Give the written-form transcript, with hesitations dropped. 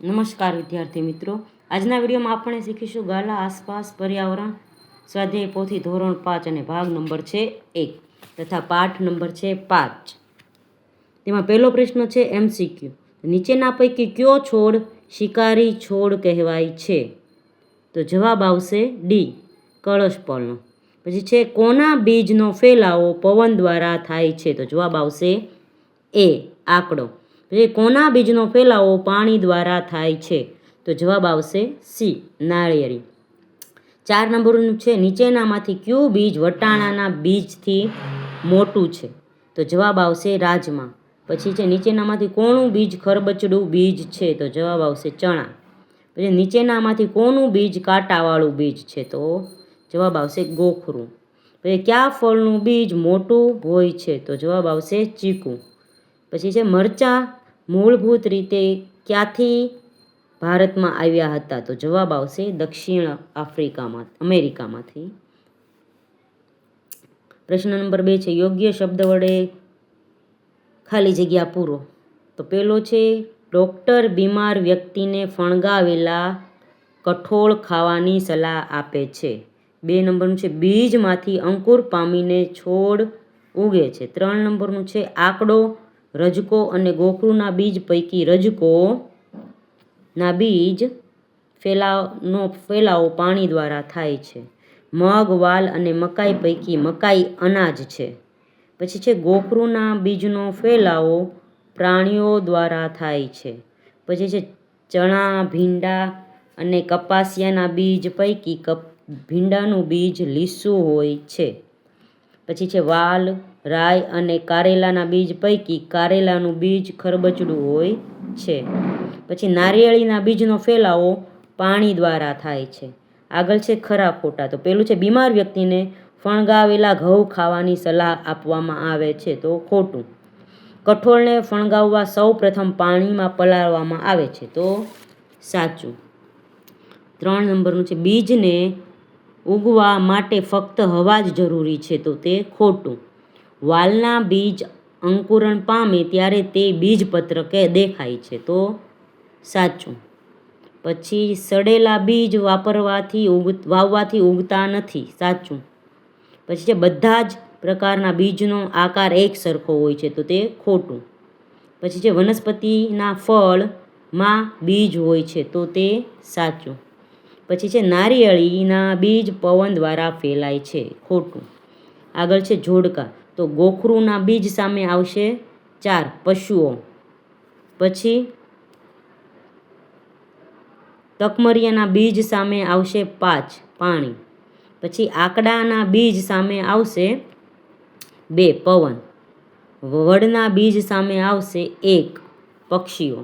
નમસ્કાર વિદ્યાર્થી મિત્રો, આજના વિડીયોમાં આપણે શીખીશું ગાલા આસપાસ પર્યાવરણ સ્વાધ્યાય પોથી ધોરણ 5 અને ભાગ નંબર છે 1 તથા પાઠ નંબર છે 5. તેમાં પહેલો પ્રશ્ન છે MCQ. નીચેના પૈકી કયો છોડ શિકારી છોડ કહેવાય છે? તો જવાબ આવશે ડી, કળશપર્ણ. પછી છે કોના બીજનો ફેલાવો પવન દ્વારા થાય છે? તો જવાબ આવશે એ, આંકડો. પછી કોના બીજનો ફેલાવો પાણી દ્વારા થાય છે? તો જવાબ આવશે સી, નાળિયેરી. 4 નંબરનું છે નીચેનામાંથી કયું બીજ વટાણાના બીજથી મોટું છે? તો જવાબ આવશે રાજમા. પછી છે નીચેનામાંથી કોનું બીજ ખરબચડું બીજ છે? તો જવાબ આવશે ચણા. પછી નીચેનામાંથી કોનું બીજ કાંટાવાળું બીજ છે? તો જવાબ આવશે ગોખરું. પછી કયા ફળનું બીજ મોટું હોય છે? તો જવાબ આવશે ચીકુ. પછી છે મરચાં મૂળભૂત રીતે ક્યાંથી ભારતમાં આવ્યા હતા? તો જવાબ આવશે દક્ષિણ અમેરિકામાંથી. પ્રશ્ન નંબર 2 છે યોગ્ય શબ્દ વડે ખાલી જગ્યા પૂરો. તો પહેલો છે ડૉક્ટર બીમાર વ્યક્તિને ફણગાવેલા કઠોળ ખાવાની સલાહ આપે છે. 2 નંબરનું છે બીજમાંથી અંકુર પામીને છોડ ઉગે છે. 3 નંબરનું છે આંકડો, રજકો અને ગોખરુના બીજ પૈકી રજકોના બીજ ફેલાવો પાણી દ્વારા થાય છે. મગ, વાલ અને મકાઈ પૈકી મકાઈ અનાજ છે. પછી છે ગોખરુના બીજનો ફેલાવો પ્રાણીઓ દ્વારા થાય છે. પછી છે ચણા, ભીંડા અને કપાસિયાના બીજ પૈકી ભીંડાનું બીજ લીસું હોય છે. પછી છે વાલ, રાઈ અને કારેલાના બીજ પૈકી કારેલાનું બીજ ખરબચડું હોય છે. પછી નારિયેળીના બીજનો ફેલાવો પાણી દ્વારા થાય છે. આગળ છે ખરા ખોટા. તો પહેલું છે બીમાર વ્યક્તિને ફણગાવેલા ઘઉં ખાવાની સલાહ આપવામાં આવે છે. તો ખોટું. કઠોળને ફણગાવવા સૌ પ્રથમ પાણીમાં પલાળવામાં આવે છે. તો સાચું. 3 નંબરનું છે બીજને ઉગવા માટે ફક્ત હવા જ જરૂરી છે. તો તે ખોટું. વાલના બીજ અંકુરણ પામે ત્યારે તે બીજપત્ર દેખાય છે. તો સાચું. પછી સડેલા બીજ વાવવાથી ઉગતા નથી. સાચું. પછી છે બધા જ પ્રકારના બીજનો આકાર એક સરખો હોય છે. તો તે ખોટું. પછી છે વનસ્પતિના ફળમાં બીજ હોય છે. તો તે સાચું. પછી છે નારિયેળીના બીજ પવન દ્વારા ફેલાય છે. ખોટું. આગળ છે જોડકા. તો ગોખરુના બીજ સામે આવશે 4 પશુઓ. પછી તકમરિયાના બીજ સામે આવશે 5 પાણી. પછી આંકડાના બીજ સામે આવશે 2 પવન. વડના બીજ સામે આવશે 1 પક્ષીઓ.